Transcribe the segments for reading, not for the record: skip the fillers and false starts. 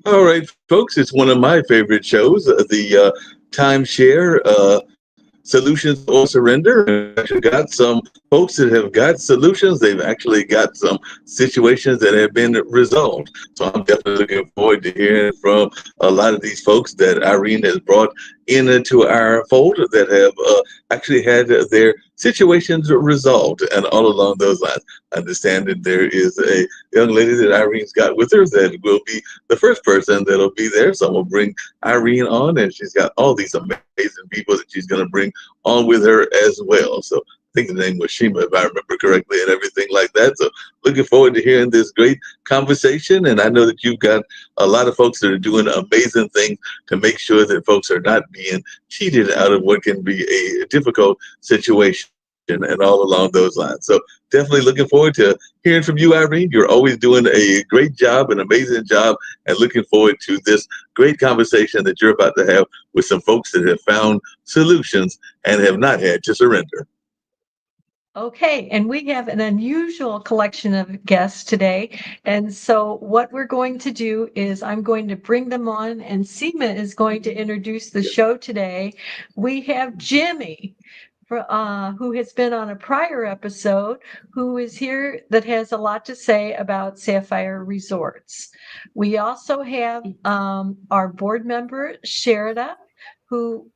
All right, folks, it's one of my favorite shows, the Timeshare Solutions or Surrender. And actually got some folks that have got solutions. They've actually got some situations that have been resolved. So I'm definitely looking forward to hearing from a lot of these folks that Irene has brought into our fold that have actually had their situations resolved. And all along those lines, I understand that there is a young lady that Irene's got with her that will be the first person that'll be there. So I'm going to bring Irene on, and she's got all these amazing people that she's going to bring on with her as well. So I think the name was Shima, if I remember correctly, and everything like that. So looking forward to hearing this great conversation. And I know that you've got a lot of folks that are doing amazing things to make sure that folks are not being cheated out of what can be a difficult situation and all along those lines. So definitely looking forward to hearing from you, Irene. You're always doing a great job, an amazing job, and looking forward to this great conversation that you're about to have with some folks that have found solutions and have not had to surrender. Okay, and we have an unusual collection of guests today. And so what we're going to do is I'm going to bring them on, and Seema is going to introduce the show today. We have Jimmy, who has been on a prior episode, who is here that has a lot to say about Sapphire Resorts. We also have our board member, Sherida, who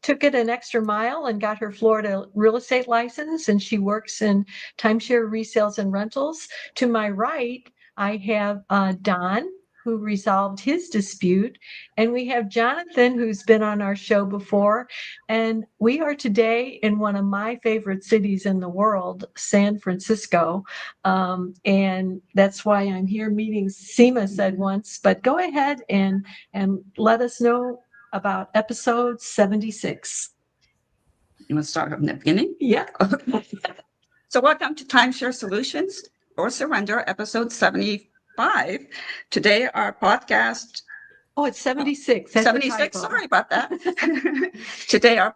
took it an extra mile and got her Florida real estate license, and she works in timeshare resales and rentals. To my right, I have Don, who resolved his dispute, and we have Jonathan, who's been on our show before, and we are today in one of my favorite cities in the world, San Francisco, and that's why I'm here meeting Seema said once. But go ahead and let us know about episode 76. You want to start from the beginning? Yeah. So welcome to Timeshare Solutions or Surrender, episode 75. Today, our podcast. Oh, it's 76. That's 76. Sorry about that. Today, our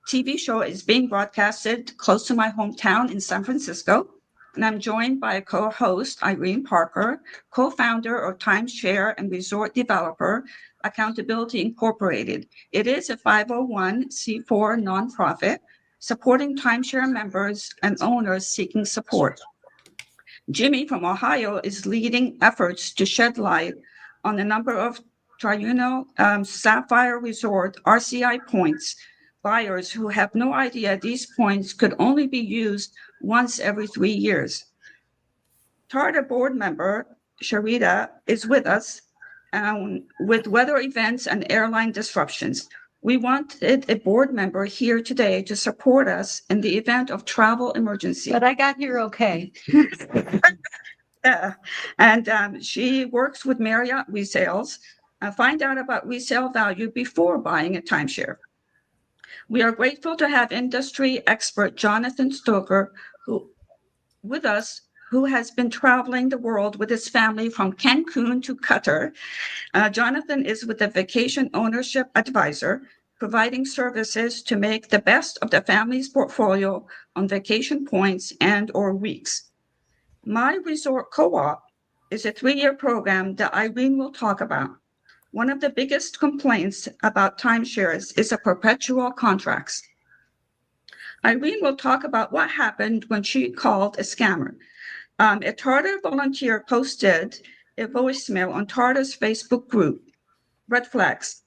TV show is being broadcasted close to my hometown in San Francisco. And I'm joined by co-host Irene Parker, co-founder of Timeshare and resort developer, Accountability Incorporated. It is a 501c4 nonprofit supporting timeshare members and owners seeking support. Jimmy from Ohio is leading efforts to shed light on the number of Sapphire Resort RCI points buyers who have no idea these points could only be used once every 3 years. TARDA board member Sherida is with us with weather events and airline disruptions. We wanted a board member here today to support us in the event of travel emergency. But I got here okay. And she works with Marriott Resales. Find out about resale value before buying a timeshare. We are grateful to have industry expert Jonathan Stoker with us, who has been traveling the world with his family from Cancun to Qatar. Jonathan is with the Vacation Ownership Advisor, providing services to make the best of the family's portfolio on vacation points and or weeks. My Resort Co-op is a 3-year program that Irene will talk about. One of the biggest complaints about timeshares is the perpetual contracts. Irene will talk about what happened when she called a scammer. A TARDA volunteer posted a voicemail on TARDA's Facebook group. Red flags.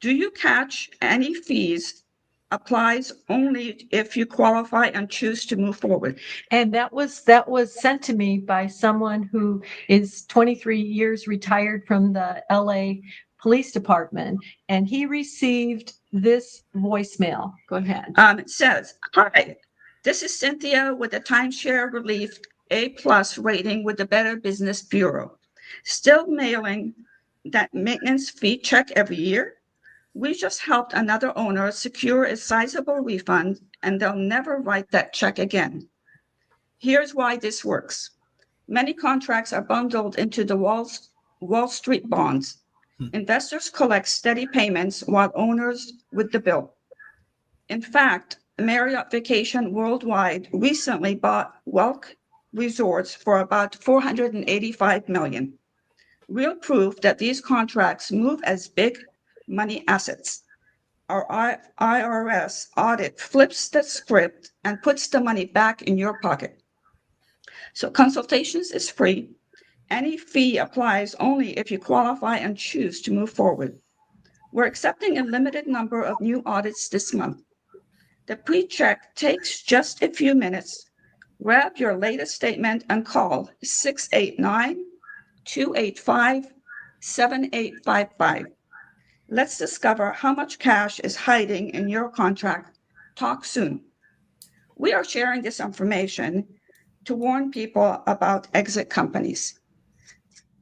Do you catch any fees? Applies only if you qualify and choose to move forward. And that was sent to me by someone who is 23 years retired from the LA Police Department, and he received this voicemail. Go ahead. It says, "Hi, this is Cynthia with the Timeshare Relief A+ rating with the Better Business Bureau. Still mailing that maintenance fee check every year? We just helped another owner secure a sizable refund, and they'll never write that check again. Here's why this works. Many contracts are bundled into the Wall Street bonds. Investors collect steady payments while owners with the bill. In fact, Marriott Vacation Worldwide recently bought Welk Resorts for about $485 million. Real proof that these contracts move as big money assets. Our IRS audit flips the script and puts the money back in your pocket. So consultations is free. Any fee applies only if you qualify and choose to move forward. We're accepting a limited number of new audits this month. The pre-check takes just a few minutes. Grab your latest statement and call 689-285-7855. Let's discover how much cash is hiding in your contract. Talk soon." We are sharing this information to warn people about exit companies.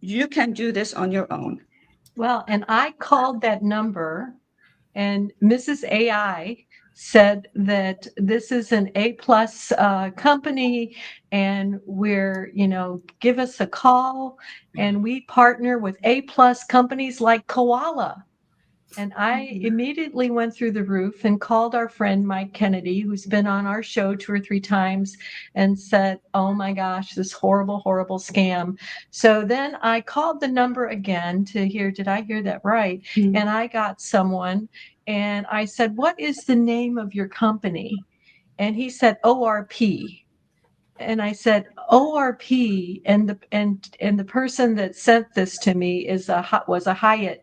You can do this on your own. Well, and I called that number, and Mrs. AI said that this is an A+ company, and we're, give us a call, and we partner with A+ companies like Koala. And I immediately went through the roof and called our friend Mike Kennedy, who's been on our show 2 or 3 times, and said, "Oh my gosh, this horrible, horrible scam." So then I called the number again to hear, did I hear that right? Mm-hmm. And I got someone, and I said, "What is the name of your company?" And he said, "ORP." And I said, "ORP," and the person that sent this to me was a Hyatt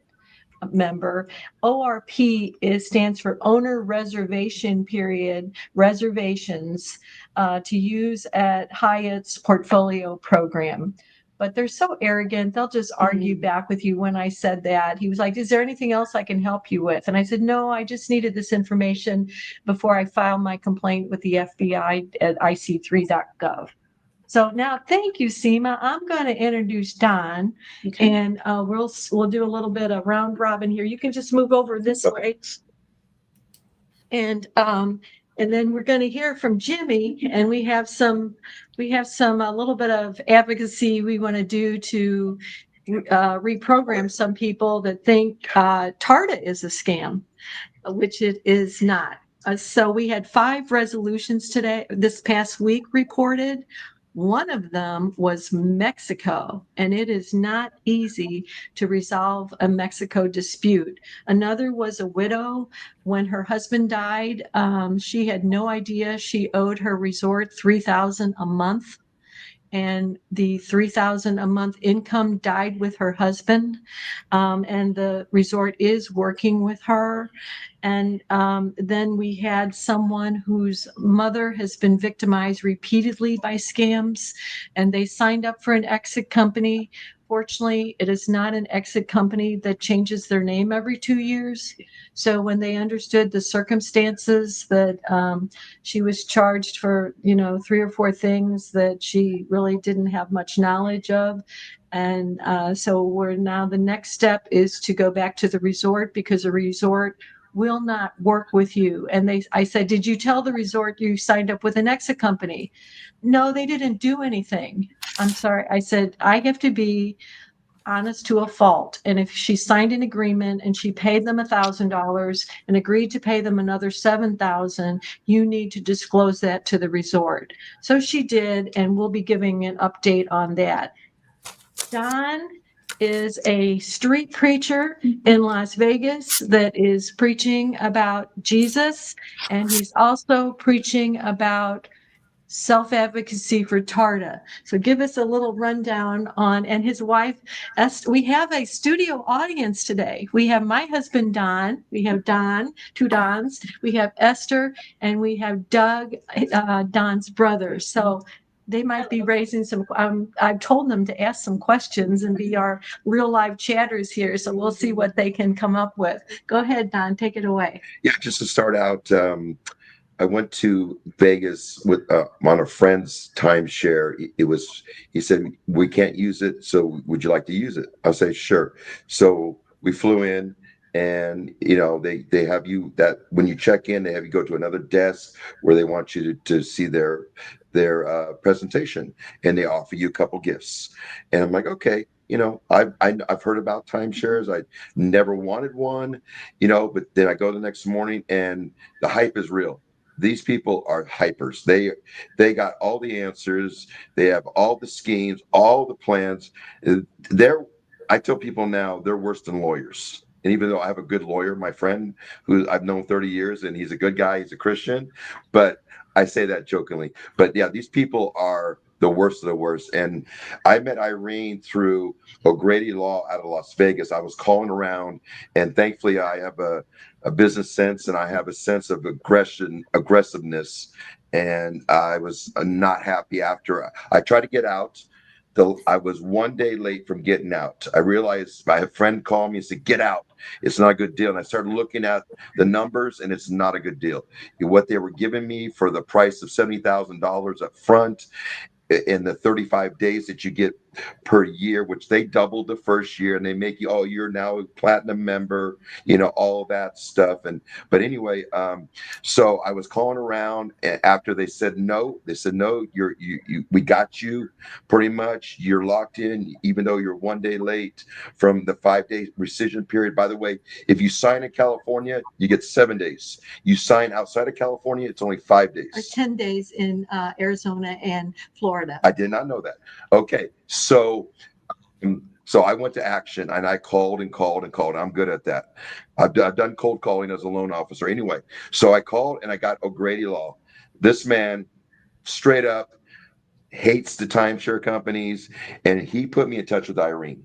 member. ORP stands for Owner Reservation Period Reservations to use at Hyatt's portfolio program. But they're so arrogant, they'll just argue back with you. When I said that, he was like, "Is there anything else I can help you with?" And I said, "No, I just needed this information before I file my complaint with the FBI at ic3.gov. So now, thank you, Seema. I'm going to introduce Don, Okay. and we'll do a little bit of round robin here. You can just move over this way, and then we're going to hear from Jimmy, and we have some a little bit of advocacy we want to do to reprogram some people that think TARDA is a scam, which it is not. So we had 5 resolutions this past week reported. One of them was Mexico, and it is not easy to resolve a Mexico dispute. Another was a widow. When her husband died, she had no idea she owed her resort $3,000 a month, and the $3,000 a month income died with her husband, and the resort is working with her. And then we had someone whose mother has been victimized repeatedly by scams, and they signed up for an exit company. Fortunately, it is not an exit company that changes their name every 2 years. So when they understood the circumstances that she was charged for, 3 or 4 things that she really didn't have much knowledge of. And so the next step is to go back to the resort, because the resort will not work with you. And I said, "Did you tell the resort you signed up with an exit company?" "No, they didn't do anything." "I'm sorry." I said, "I have to be honest to a fault. And if she signed an agreement and she paid them $1,000 and agreed to pay them another $7,000, you need to disclose that to the resort." So she did, and we'll be giving an update on that. Don is a street preacher in Las Vegas that is preaching about Jesus, and he's also preaching about self-advocacy for TARDA. So give us a little rundown and his wife, Esther. We have a studio audience today. We have my husband, Don. We have Don, 2 Dons. We have Esther, and we have Doug, Don's brother. So they might be raising some, I've told them to ask some questions and be our real live chatters here. So we'll see what they can come up with. Go ahead, Don, take it away. Yeah, just to start out, I went to Vegas with on a friend's timeshare. He said, we can't use it, so would you like to use it? I'll say, sure. So we flew in, and they have you, that when you check in, they have you go to another desk where they want you to see their presentation, and they offer you a couple gifts. And I'm like, okay. I've heard about timeshares. I never wanted one, but then I go the next morning and the hype is real. These people are hypers. They got all the answers. They have all the schemes, all the plans. I tell people now they're worse than lawyers. And even though I have a good lawyer, my friend who I've known 30 years, and he's a good guy, he's a Christian, but I say that jokingly. But yeah, these people are the worst of the worst. And I met Irene through O'Grady Law out of Las Vegas. I was calling around, and thankfully I have a business sense, and I have a sense of aggressiveness. And I was not happy after I tried to get out. I was one day late from getting out. I realized my friend called me and said, get out. It's not a good deal. And I started looking at the numbers, and it's not a good deal. What they were giving me for the price of $70,000 up front, in the 35 days that you get per year, which they doubled the first year, and they make you, oh, you're now a platinum member, all that stuff. But anyway, so I was calling around, and after they said no, we got you pretty much. You're locked in, even though you're one day late from the 5-day rescission period. By the way, if you sign in California, you get 7 days. You sign outside of California, it's only 5 days. Or 10 days in Arizona and Florida. I did not know that. Okay. So I went to action, and I called and called and called. I'm good at that. I've done cold calling as a loan officer. Anyway, so I called, and I got O'Grady Law. This man straight up hates the timeshare companies, and he put me in touch with Irene.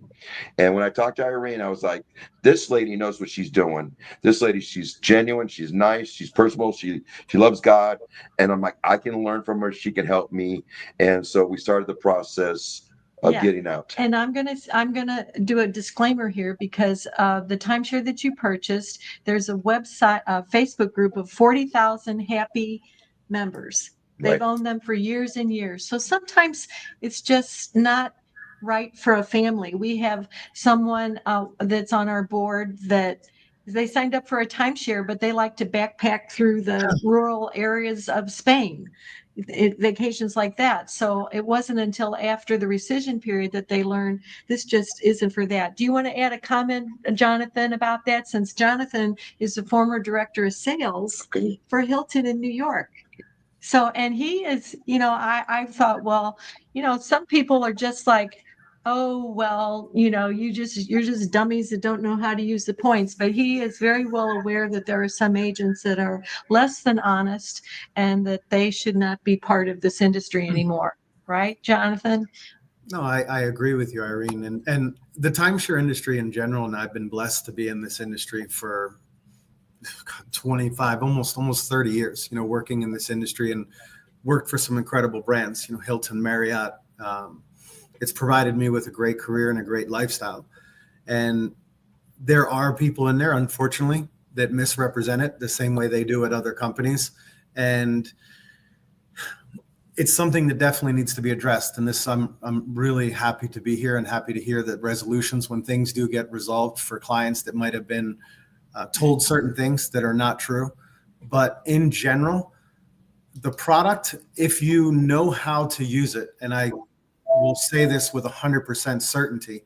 And when I talked to Irene, I was like, this lady knows what she's doing. This lady, she's genuine, she's nice, she's personable, she loves God. And I'm like, I can learn from her, she can help me. And so we started the process of getting out. And I'm gonna do a disclaimer here, because the timeshare that you purchased, there's a website, a Facebook group of 40,000 happy members. They've owned them for years and years. So sometimes it's just not right for a family. We have someone that's on our board that they signed up for a timeshare, but they like to backpack through the rural areas of Spain, vacations like that. So it wasn't until after the rescission period that they learned this just isn't for that. Do you want to add a comment, Jonathan, about that? Since Jonathan is the former director of sales for Hilton in New York. So, and he is, I thought, well, some people are just like, oh, well, you're just dummies that don't know how to use the points. But he is very well aware that there are some agents that are less than honest, and that they should not be part of this industry anymore. Right, Jonathan? No, I agree with you, Irene. And the timeshare industry in general, and I've been blessed to be in this industry for 25, almost 30 years, working in this industry, and worked for some incredible brands, Hilton, Marriott. It's provided me with a great career and a great lifestyle. And there are people in there, unfortunately, that misrepresent it the same way they do at other companies. And it's something that definitely needs to be addressed. And this, I'm really happy to be here, and happy to hear that resolutions, when things do get resolved for clients that might have been told certain things that are not true. But in general, the product, if you know how to use it, and I will say this with 100% certainty,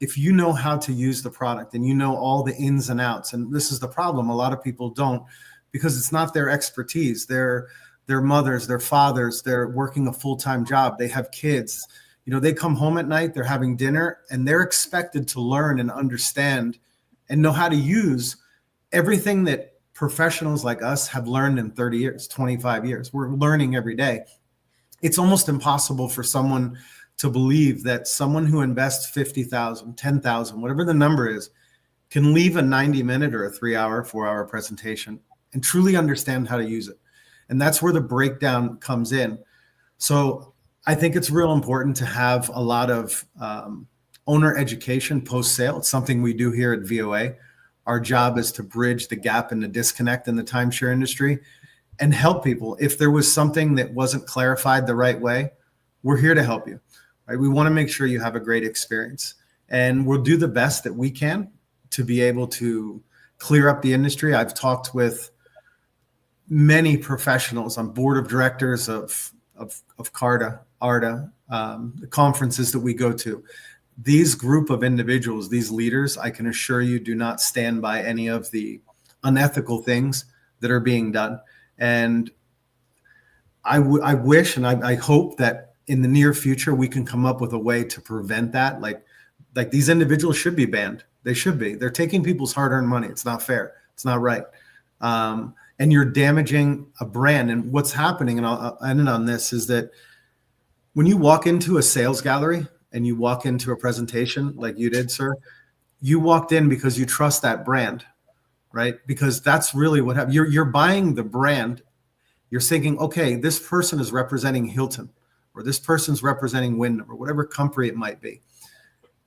if you know how to use the product and you know all the ins and outs, and this is the problem, a lot of people don't, because it's not their expertise. They're mothers, their fathers, they're working a full-time job, they have kids, they come home at night, they're having dinner, and they're expected to learn and understand and know how to use everything that professionals like us have learned in 30 years, 25 years. We're learning every day. It's almost impossible for someone to believe that someone who invests $50,000, $10,000, whatever the number is, can leave a 90-minute or a 3-hour, 4-hour presentation and truly understand how to use it. And that's where the breakdown comes in. So I think it's real important to have a lot of owner education post-sale. It's something we do here at VOA. Our job is to bridge the gap and the disconnect in the timeshare industry and help people. If there was something that wasn't clarified the right way, we're here to help you. Right? We want to make sure you have a great experience, and we'll do the best that we can to be able to clear up the industry. I've talked with many professionals on board of directors of TARDA, the conferences that we go to. These group of individuals, these leaders, I can assure you, do not stand by any of the unethical things that are being done. And I wish and I hope that in the near future we can come up with a way to prevent that. Like these individuals should be banned. They should be. They're taking people's hard-earned money. It's not fair. It's not right. And you're damaging a brand. And what's happening, and I'll end on this, is that when you walk into a sales gallery and you walk into a presentation like you did, sir, you walked in because you trust that brand, right? Because that's really what happened. You're buying the brand. You're thinking, okay, this person is representing Hilton, or this person's representing Wyndham, or whatever company it might be.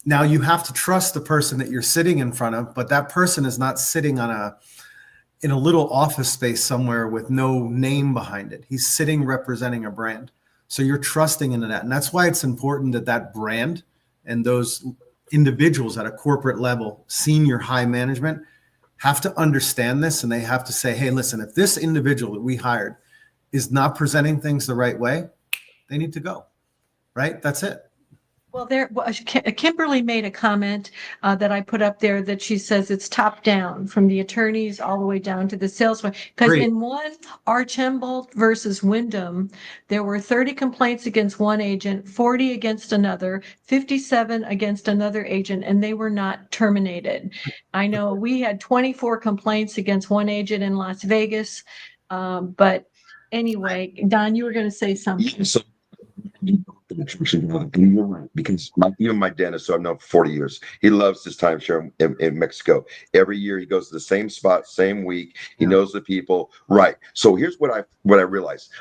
Now you have to trust the person that you're sitting in front of, but that person is not sitting in a little office space somewhere with no name behind it. He's sitting representing a brand. So you're trusting into that. And that's why it's important that that brand and those individuals at a corporate level, senior high management, have to understand this, and they have to say, hey, listen, if this individual that we hired is not presenting things the right way, they need to go, right? That's it. Well, Kimberly made a comment that I put up there that she says it's top down from the attorneys all the way down to the salesman. Because in one Archambault versus Wyndham, there were 30 complaints against one agent, 40 against another, 57 against another agent, and they were not terminated. I know we had 24 complaints against one agent in Las Vegas. But anyway, Don, you were going to say something. So, you're right, because even my dentist, so I've known for 40 years, he loves his timeshare in Mexico. Every year he goes to the same spot, same week. He knows the people. Right. So here's what I realized.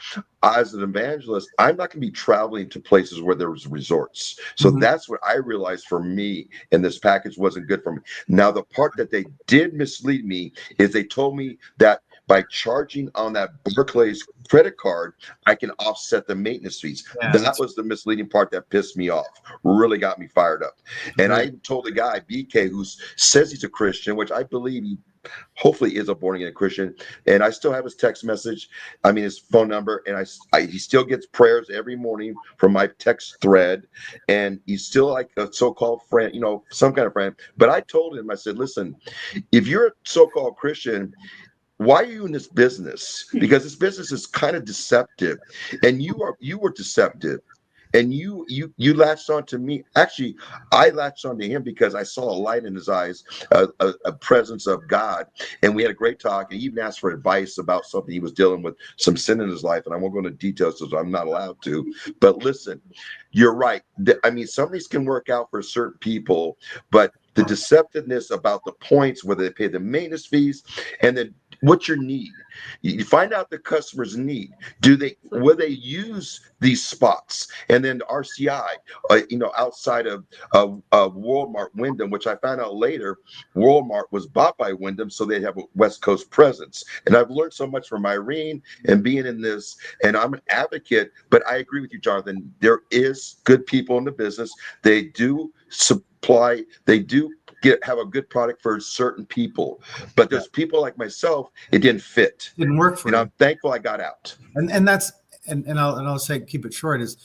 As an evangelist, I'm not going to be traveling to places where there's resorts. So that's what I realized for me, and this package wasn't good for me. Now, the part that they did mislead me is they told me that by charging on that Barclays credit card, I can offset the maintenance fees. Yeah, that was the misleading part that pissed me off, really got me fired up. And I even told the guy, BK, who says he's a Christian, which I believe he hopefully is a born-again Christian, and I still have his text message, his phone number, and he still gets prayers every morning from my text thread, and he's still like a so-called friend, some kind of friend. But I told him, I said, listen, if you're a so-called Christian, why are you in this business? Because this business is kind of deceptive, and you were deceptive, and you latched on to me. Actually, I latched on to him because I saw a light in his eyes, a presence of God, and we had a great talk. And he even asked for advice about something he was dealing with, some sin in his life, and I won't go into details because I'm not allowed to. But listen, you're right. Some of these can work out for certain people, but the deceptiveness about the points, whether they pay the maintenance fees, and then what's your need? You find out the customer's need. Will they use these spots? And then RCI, outside of Worldmark Wyndham, which I found out later, Worldmark was bought by Wyndham, so they have a West Coast presence. And I've learned so much from Irene and being in this, and I'm an advocate, but I agree with you, Jonathan. There is good people in the business. They do supply, they do have a good product for certain people, but there's people like myself, it didn't fit. Didn't work for me. I'm thankful I got out. And that's and I'll say, keep it short, is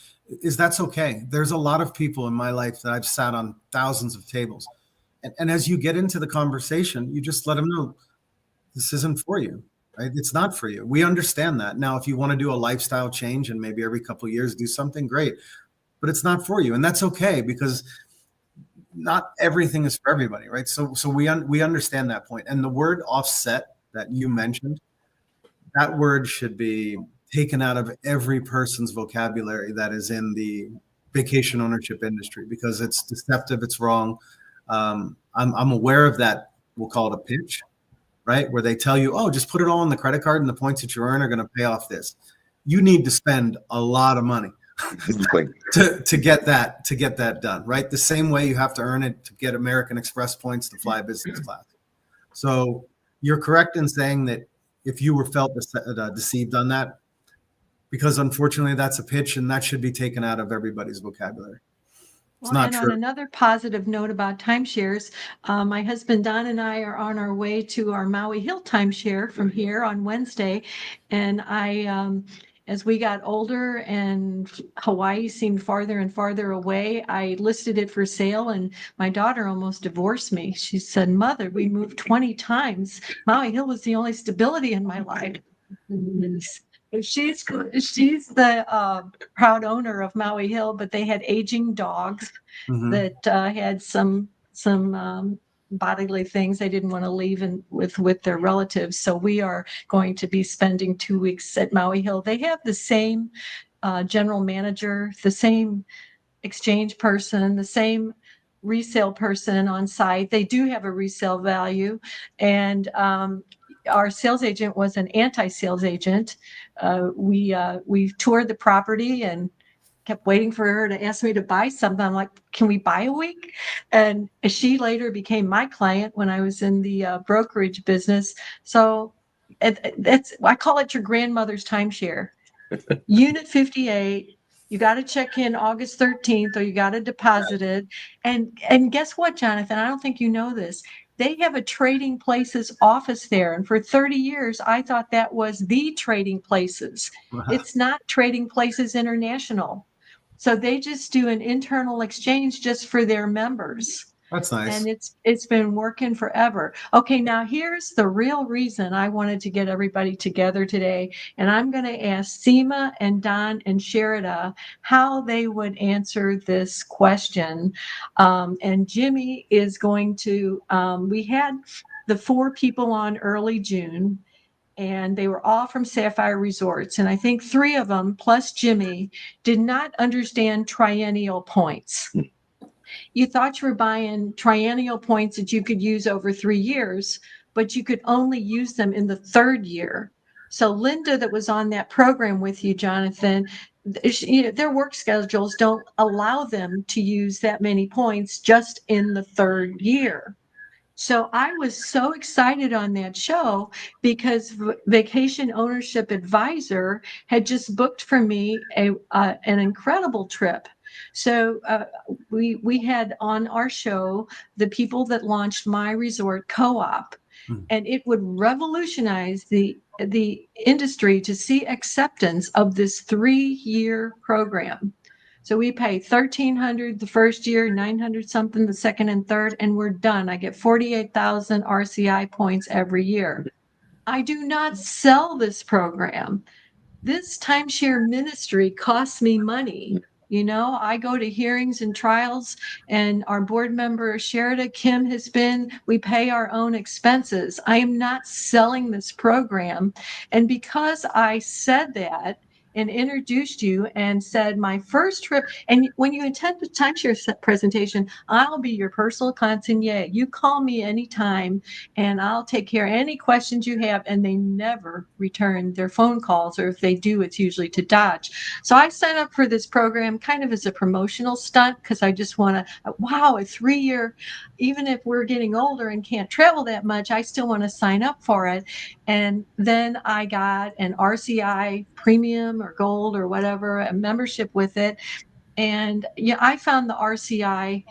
that's okay. There's a lot of people in my life that I've sat on thousands of tables, and as you get into the conversation, you just let them know this isn't for you, right? It's not for you. We understand that. Now, if you want to do a lifestyle change and maybe every couple of years do something, great, but it's not for you, and that's okay, because not everything is for everybody, right? So we understand that point. And the word offset that you mentioned, that word should be taken out of every person's vocabulary that is in the vacation ownership industry, because it's deceptive, it's wrong. I'm aware of that. We'll call it a pitch, right? Where they tell you, oh, just put it all on the credit card and the points that you earn are going to pay off this. You need to spend a lot of money. to get that done, right? The same way you have to earn it to get American Express points to fly business class. So you're correct in saying that if you were felt deceived on that, because unfortunately that's a pitch and that should be taken out of everybody's vocabulary. It's Well, not and true. on another positive note about timeshares, my husband Don and I are on our way to our Maui Hill timeshare from here on Wednesday. And as we got older and Hawaii seemed farther and farther away, I listed it for sale and my daughter almost divorced me. She said, "Mother, we moved 20 times. Maui Hill was the only stability in my life." She's the proud owner of Maui Hill, but they had aging dogs that had some bodily things they didn't want to leave with their relatives. So we are going to be spending 2 weeks at Maui Hill. They have the same general manager, the same exchange person, the same resale person on site. They do have a resale value, and our sales agent was an anti-sales agent. We toured the property and kept waiting for her to ask me to buy something. I'm like, "Can we buy a week?" And she later became my client when I was in the brokerage business. So I call it your grandmother's timeshare. Unit 58. You got to check in August 13th, or you got to deposit it. And guess what, Jonathan? I don't think you know this. They have a Trading Places office there. And for 30 years, I thought that was the Trading Places. It's not Trading Places International. So they just do an internal exchange just for their members. That's nice. And it's been working forever. Okay, now here's the real reason I wanted to get everybody together today. And I'm going to ask Seema and Don and Sherida how they would answer this question. And Jimmy is going to, we had the 4 people on early June, and they were all from Sapphire Resorts. And I think 3 of them, plus Jimmy, did not understand triennial points. You thought you were buying triennial points that you could use over 3 years, but you could only use them in the 3rd year. So Linda, that was on that program with you, Jonathan, their work schedules don't allow them to use that many points just in the 3rd year. So I was so excited on that show because Vacation Ownership Advisor had just booked for me an incredible trip. So we had on our show the people that launched My Resort Co-op, and it would revolutionize the industry to see acceptance of this 3-year program. So we pay $1,300 the first year, $900 something the second and third, and we're done. I get 48,000 RCI points every year. I do not sell this program. This timeshare ministry costs me money. You know, I go to hearings and trials, and our board member, Sherida Kim, we pay our own expenses. I am not selling this program. And because I said that and introduced you and said my first trip, and when you attend the timeshare presentation, I'll be your personal consigliere. You call me anytime and I'll take care of any questions you have. And they never return their phone calls, or if they do, it's usually to Dodge. So I signed up for this program kind of as a promotional stunt because I just want to, wow, a 3-year, even if we're getting older and can't travel that much, I still want to sign up for it. And then I got an RCI premium or gold or whatever, a membership with it. And yeah, I found the RCI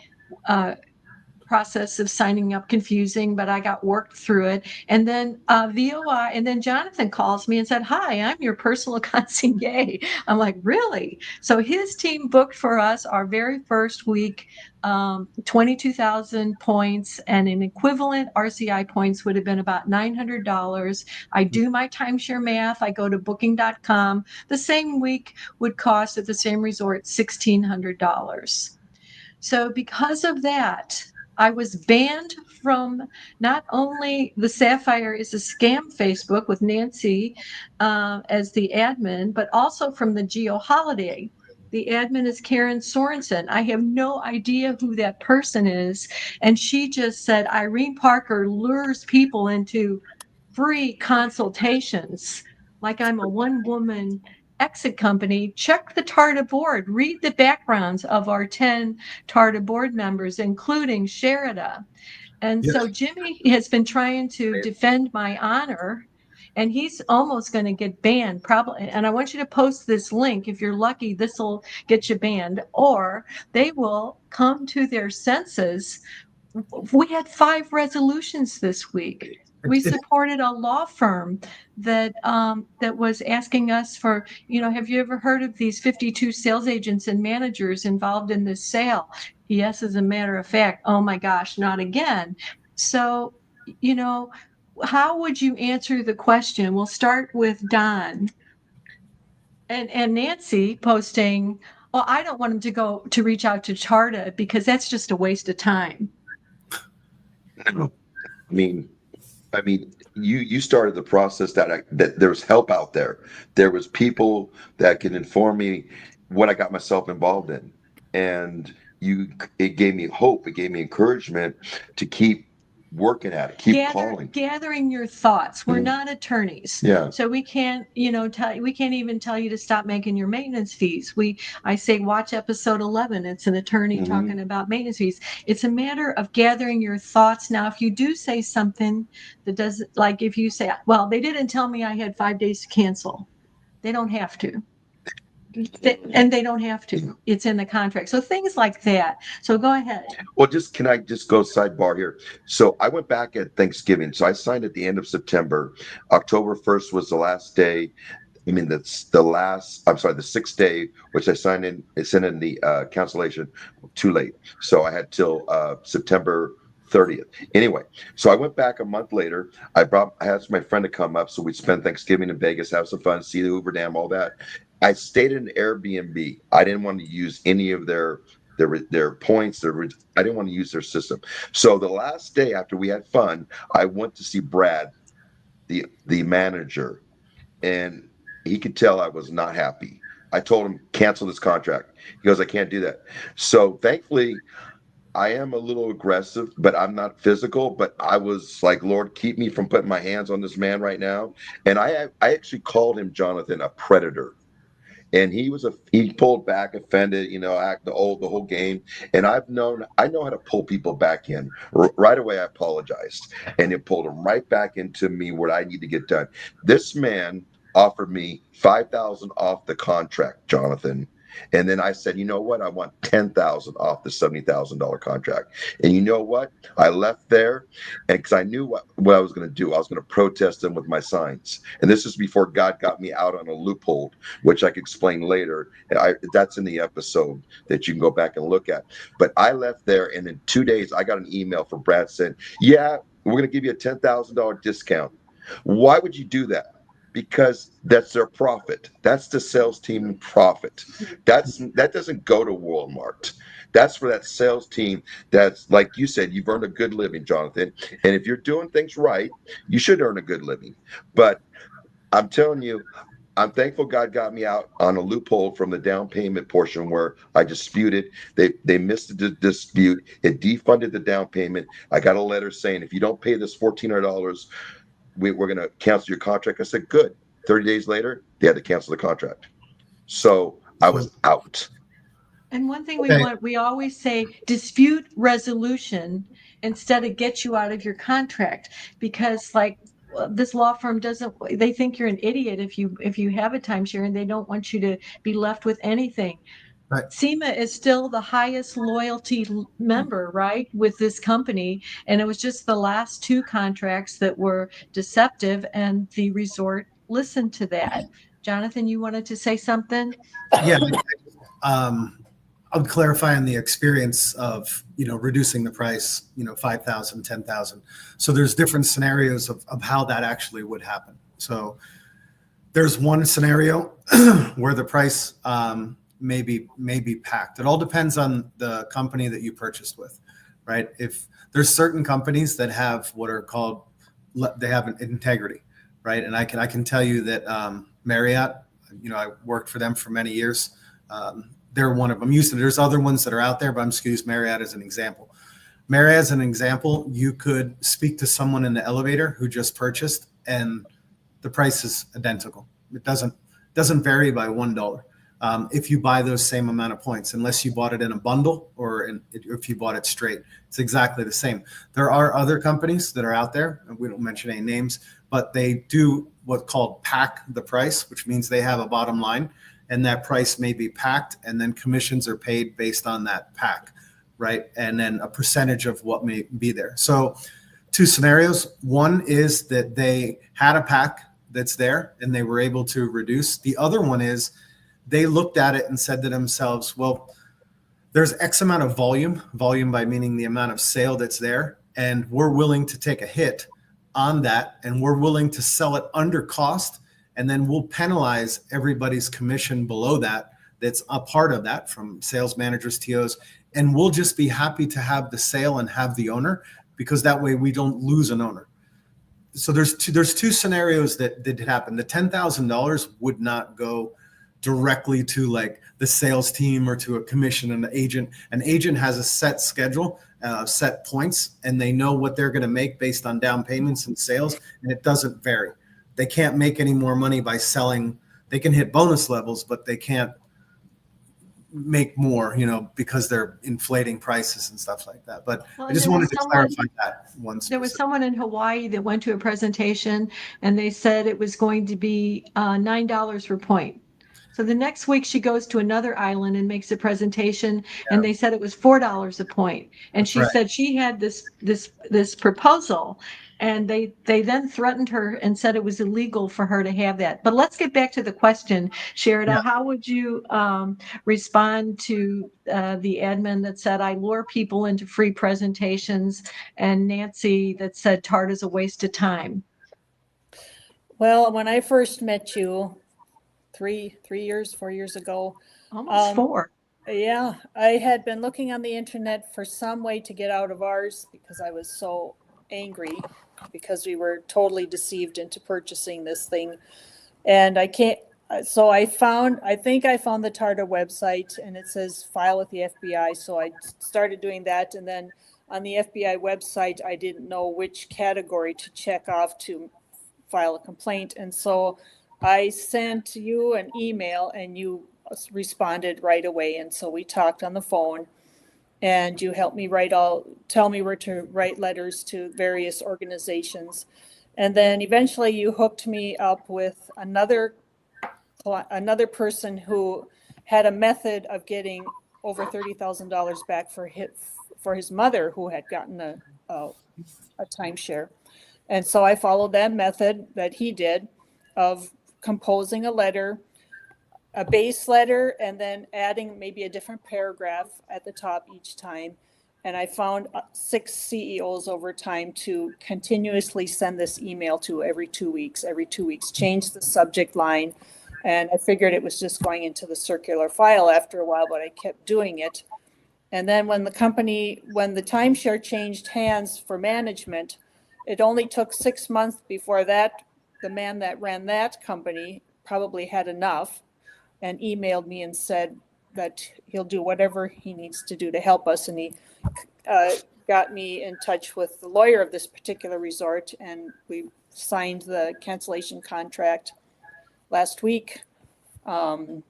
process of signing up confusing, but I got worked through it. And then VOI, and then Jonathan calls me and said, "Hi, I'm your personal consigliere." I'm like, "Really?" So his team booked for us our very first week, 22,000 points, and an equivalent RCI points would have been about $900. I do my timeshare math. I go to booking.com. The same week would cost at the same resort $1,600. So because of that, I was banned from not only the Sapphire is a Scam Facebook with Nancy as the admin, but also from the Geo Holiday. The admin is Karen Sorensen. I have no idea who that person is. And she just said, Irene Parker lures people into free consultations like I'm a one-woman exit company, check the TARDA board, read the backgrounds of our 10 TARDA board members, including Sherida. And so Jimmy has been trying to defend my honor, and he's almost going to get banned probably. And I want you to post this link. If you're lucky, this will get you banned, or they will come to their senses. We had 5 resolutions this week. We supported a law firm that that was asking us for, have you ever heard of these 52 sales agents and managers involved in this sale? Yes, as a matter of fact. Oh my gosh, not again. So, how would you answer the question? We'll start with Don and Nancy posting, well, I don't want them to reach out to TARDA because that's just a waste of time. I mean, you started the process that there's help out there. There was people that can inform me what I got myself involved in, and it gave me hope. It gave me encouragement to keep working at it, keep calling, gathering your thoughts. We're not attorneys, so we can't, we can't even tell you to stop making your maintenance fees. I say watch episode 11. It's an attorney talking about maintenance fees. It's a matter of gathering your thoughts. Now, if you do say something that does, like if you say, well, they didn't tell me I had 5 days to cancel, they don't have to. And they don't have to. It's in the contract. So things like that. So go ahead. Well, can I just go sidebar here? So I went back at Thanksgiving. So I signed at the end of September. October 1st was the last day. I mean, that's the 6th day, which I signed in. It's sent in the cancellation too late. So I had till September 30th. Anyway, so I went back a month later. I asked my friend to come up. So we'd spend Thanksgiving in Vegas, have some fun, see the Hoover Dam, all that. I stayed in an Airbnb. I didn't want to use any of their points. I didn't want to use their system. So the last day after we had fun, I went to see Brad, the manager, and he could tell I was not happy. I told him, cancel this contract. He goes, I can't do that. So thankfully, I am a little aggressive, but I'm not physical. But I was like, Lord, keep me from putting my hands on this man right now. And I actually called him, Jonathan, a predator. And he pulled back, offended, act the whole game. And I know how to pull people back in. Right away, I apologized, and it pulled them right back into me what I need to get done. This man offered me $5,000 off the contract, Jonathan. And then I said, you know what? I want $10,000 off the $70,000 contract. And you know what? I left there, and because I knew what I was going to do. I was going to protest them with my signs. And this is before God got me out on a loophole, which I could explain later. That's in the episode that you can go back and look at. But I left there, and in 2 days, I got an email from Brad saying, yeah, we're going to give you a $10,000 discount. Why would you do that? Because that's their profit. That's the sales team profit. That doesn't go to Walmart. That's for that sales team. That's like you said, you've earned a good living, Jonathan. And if you're doing things right, you should earn a good living. But I'm telling you, I'm thankful God got me out on a loophole from the down payment portion where I disputed. They missed the dispute. It defunded the down payment. I got a letter saying, if you don't pay this $1,400, we're going to cancel your contract. I said, good. 30 days later, they had to cancel the contract. So I was out. And one thing we always say, dispute resolution instead of get you out of your contract, because this law firm they think you're an idiot if you have a timeshare, and they don't want you to be left with anything. Right. SEMA is still the highest loyalty member, right, with this company. And it was just the last 2 contracts that were deceptive, and the resort listened to that. Jonathan, you wanted to say something? Yeah. I'll clarify on the experience of, reducing the price, 5,000, 10,000. So there's different scenarios of how that actually would happen. So there's one scenario where the price, may be packed. It all depends on the company that you purchased with, right? If there's certain companies that have what are called, they have an integrity, right? And I can tell you that Marriott, I worked for them for many years. They're one of them. There's other ones that are out there, but I'm just going to use Marriott as an example. Marriott as an example, you could speak to someone in the elevator who just purchased, and the price is identical. doesn't vary by $1 if you buy those same amount of points, unless you bought it in a bundle or if you bought it straight. It's exactly the same. There are other companies that are out there, and we don't mention any names, but they do what's called pack the price, which means they have a bottom line, and that price may be packed, and then commissions are paid based on that pack, right? And then a percentage of what may be there. So 2 scenarios. One is that they had a pack that's there and they were able to reduce. The other one is they looked at it and said to themselves, well, there's X amount of volume by meaning the amount of sale that's there, and we're willing to take a hit on that, and we're willing to sell it under cost, and then we'll penalize everybody's commission below that that's a part of that, from sales managers, TOs, and we'll just be happy to have the sale and have the owner, because that way we don't lose an owner. So there's two scenarios that did happen. The $10,000 would not go directly to like the sales team or to a commission and an agent. An agent has a set schedule, set points, and they know what they're going to make based on down payments and sales, and it doesn't vary. They can't make any more money by selling. They can hit bonus levels, but they can't make more, because they're inflating prices and stuff like that. But Well, I just wanted to clarify that once. There was someone in Hawaii that went to a presentation and they said it was going to be $9 per point. So the next week she goes to another island and makes a presentation, and they said it was $4 a point. And she said she had this proposal, and they then threatened her and said it was illegal for her to have that. But let's get back to the question, Sherida. How would you respond to the admin that said I lure people into free presentations, and Nancy that said TARDA is a waste of time? Well, when I first met you 4 years ago. Almost 4. Yeah, I had been looking on the internet for some way to get out of ours because I was so angry because we were totally deceived into purchasing this thing. And I can't, so I think I found the TARDA website, and it says file with the FBI. So I started doing that. And then on the FBI website, I didn't know which category to check off to file a complaint. And so I sent you an email and you responded right away. And so we talked on the phone, and you helped me tell me where to write letters to various organizations. And then eventually you hooked me up with another person who had a method of getting over $30,000 back for his mother, who had gotten a timeshare. And so I followed that method that he did of composing a letter, a base letter, and then adding maybe a different paragraph at the top each time. And I found 6 CEOs over time to continuously send this email to every 2 weeks, change the subject line. And I figured it was just going into the circular file after a while, but I kept doing it. And then when the timeshare changed hands for management, it only took 6 months before the man that ran that company probably had enough and emailed me and said that he'll do whatever he needs to do to help us. And he got me in touch with the lawyer of this particular resort, and we signed the cancellation contract last week. So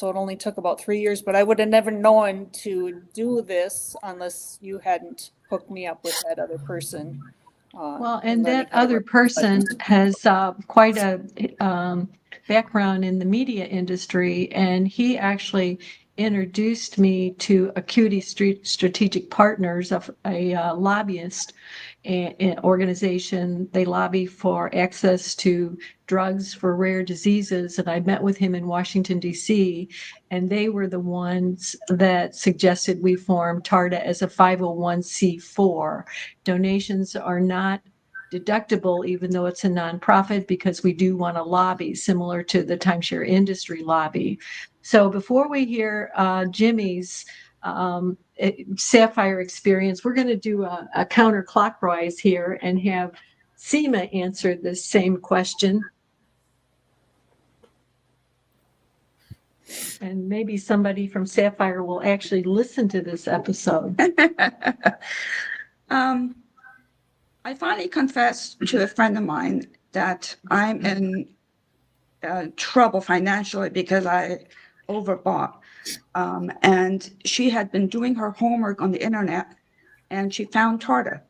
it only took about 3 years, but I would have never known to do this unless you hadn't hooked me up with that other person. Well, and that other person has quite a background in the media industry, and he actually introduced me to Acuity Strategic Partners, of a lobbyist organization. They lobby for access to drugs for rare diseases, and I met with him in Washington, D.C., and they were the ones that suggested we form TARDA as a 501c4. Donations are not deductible, even though it's a nonprofit, because we do want to lobby similar to the timeshare industry lobby. So before we hear Jimmy's Sapphire experience, we're going to do a counterclockwise here and have Seema answer this same question. And maybe somebody from Sapphire will actually listen to this episode. I finally confessed to a friend of mine that I'm in trouble financially because I overbought. And she had been doing her homework on the internet and she found TARDA.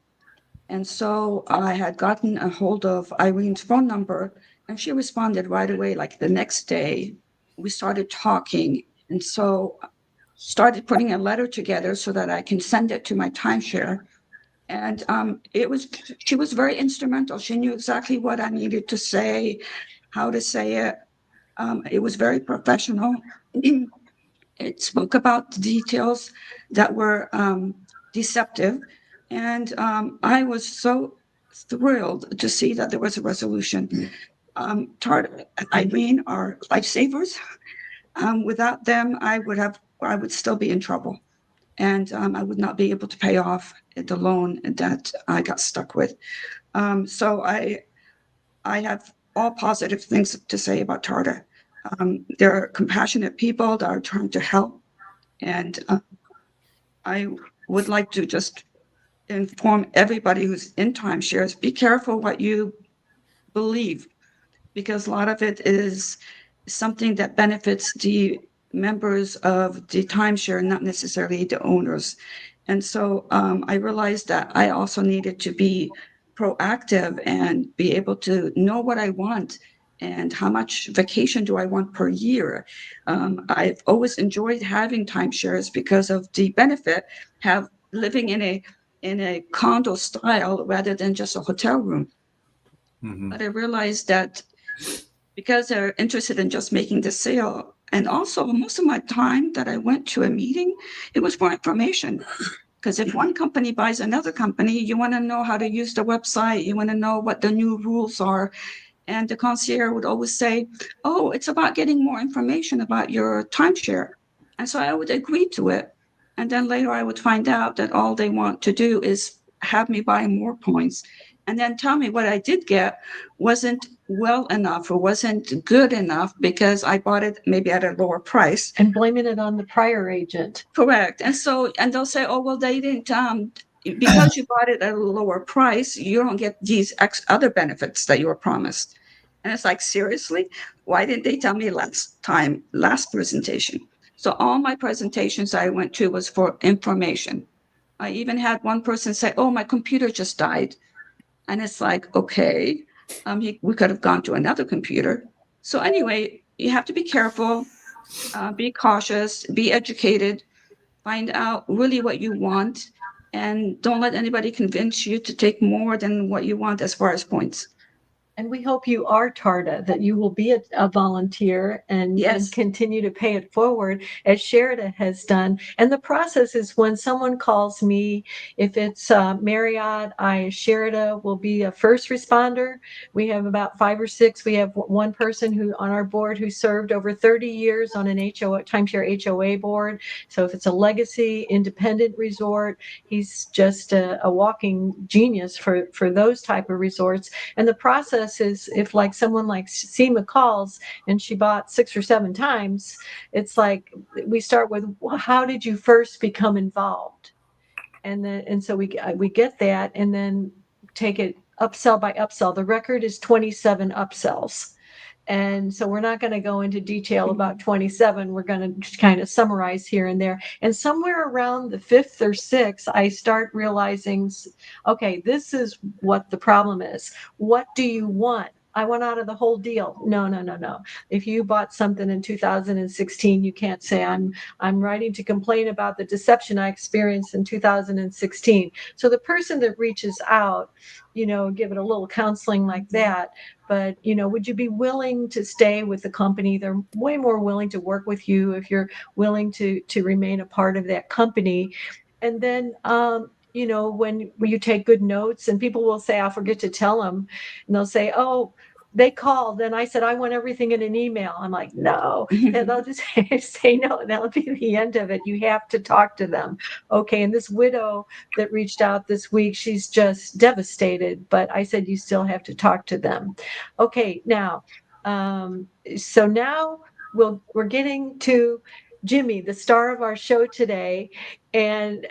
And so I had gotten a hold of Irene's phone number and she responded right away. Like the next day, we started talking. And so started putting a letter together so that I can send it to my timeshare. And she was very instrumental. She knew exactly what I needed to say, how to say it. It was very professional. It spoke about the details that were deceptive. And I was so thrilled to see that there was a resolution. Irene are lifesavers. Without them, I would still be in trouble. And I would not be able to pay off the loan that I got stuck with. So I have all positive things to say about TARDA. They're compassionate people that are trying to help. And I would like to just inform everybody who's in timeshares, be careful what you believe, because a lot of it is something that benefits the members of the timeshare, not necessarily the owners. And so I realized that I also needed to be proactive and be able to know what I want and how much vacation do I want per year. I've always enjoyed having timeshares because of the benefit have living in a condo style rather than just a hotel room. But I realized that because they're interested in just making the sale, and also most of my time that I went to a meeting, it was for information. Because if one company buys another company, you want to know how to use the website, you want to know what the new rules are. And the concierge would always say, oh, it's about getting more information about your timeshare. And so I would agree to it. And then later I would find out that all they want to do is have me buy more points and then tell me what I did get wasn't well enough or wasn't good enough because I bought it maybe at a lower price. And blaming it on the prior agent. Correct. And so, and they'll say, oh, well, they didn't, because you bought it at a lower price, you don't get these other benefits that you were promised. And it's like, seriously, why didn't they tell me last presentation? So all my presentations I went to was for information. I even had one person say, oh, my computer just died. And it's like, okay, we could have gone to another computer. So anyway, you have to be careful, be cautious, be educated, find out really what you want, and don't let anybody convince you to take more than what you want as far as points. And we hope you are TARDA, that you will be a volunteer and, Yes. and continue to pay it forward as Sherida has done. And the process is when someone calls me, if it's Marriott, Sherida will be a first responder. We have about 5 or 6. We have one person who on our board who served over 30 years on an timeshare HOA board. So if it's a legacy independent resort, he's just a walking genius for those type of resorts. And the process is if like someone like Seema calls and she bought 6 or 7 times, it's like we start with, well, how did you first become involved? And so we get that and then take it upsell by upsell. The record is 27 upsells. And so we're not going to go into detail about 27. We're going to kind of summarize here and there. And somewhere around the 5th or 6th, I start realizing, okay, this is what the problem is. What do you want? I want out of the whole deal. No. If you bought something in 2016, you can't say I'm writing to complain about the deception I experienced in 2016. So the person that reaches out, give it a little counseling like that. But, would you be willing to stay with the company? They're way more willing to work with you if you're willing to remain a part of that company. And then, when you take good notes and people will say, I'll forget to tell them, and they'll say, oh, they called and I said, I want everything in an email. I'm like, no. And they'll just say no. That'll be the end of it. You have to talk to them. Okay. And this widow that reached out this week, she's just devastated. But I said, you still have to talk to them. Okay. Now, so now we're getting to Jimmy, the star of our show today. And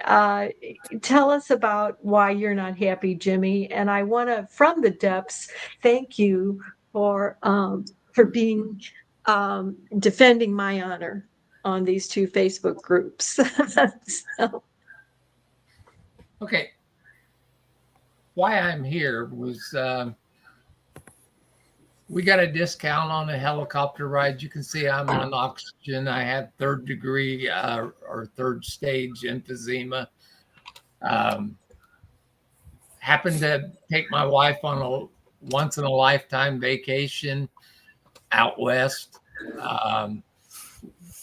tell us about why you're not happy, Jimmy. And I want to, from the depths, thank you for for being defending my honor on these two Facebook groups. So, Okay. Why I'm here was we got a discount on a helicopter ride. You can see I'm on oxygen. I have third degree or third stage emphysema. Happened to take my wife on a once in a lifetime vacation out west.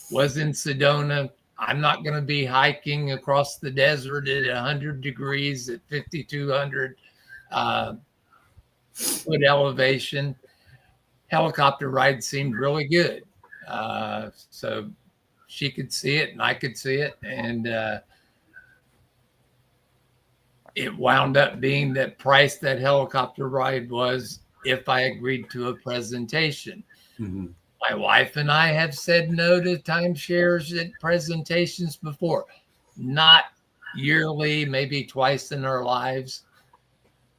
Was in Sedona. I'm not going to be hiking across the desert at 100 degrees at 5,200 foot elevation. Helicopter ride seemed really good. So she could see it and I could see it. And it wound up being that price that helicopter ride was if I agreed to a presentation. Mm-hmm. My wife and I have said no to timeshares at presentations before, not yearly, maybe twice in our lives.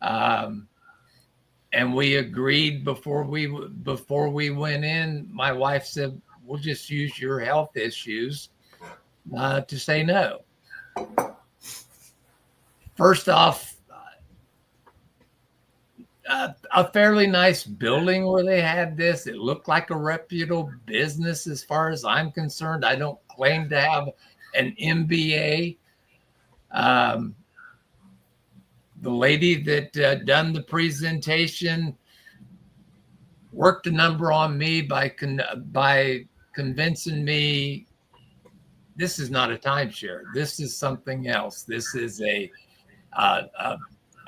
And we agreed before we went in. My wife said, "We'll just use your health issues to say no." First off, a fairly nice building where they had this. It looked like a reputable business as far as I'm concerned. I don't claim to have an MBA. The lady that done the presentation worked a number on me by convincing me this is not a timeshare. This is something else. This is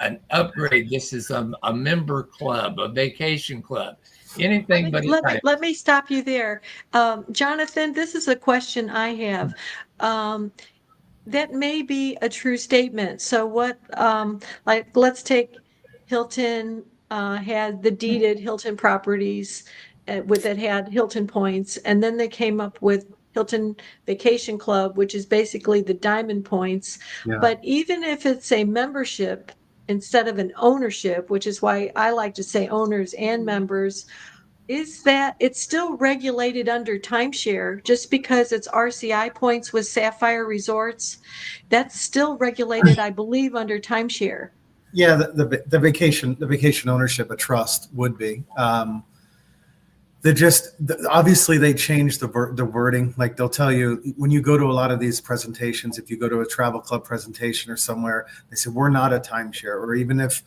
an upgrade. This is a member club, a vacation club, anything but let me stop you there. Jonathan, this is a question I have. That may be a true statement. So what, like, let's take Hilton, had the deeded Hilton properties that had Hilton points, and then they came up with Hilton Vacation Club, which is basically the diamond points. Yeah. But even if it's a membership instead of an ownership, which is why I like to say owners and members, is that it's still regulated under timeshare just because it's RCI points with Sapphire Resorts. That's still regulated, I believe, under timeshare. Yeah, the vacation ownership, a trust would be. Obviously they changed the wording. Like they'll tell you when you go to a lot of these presentations, if you go to a travel club presentation or somewhere, they say we're not a timeshare. Or even if,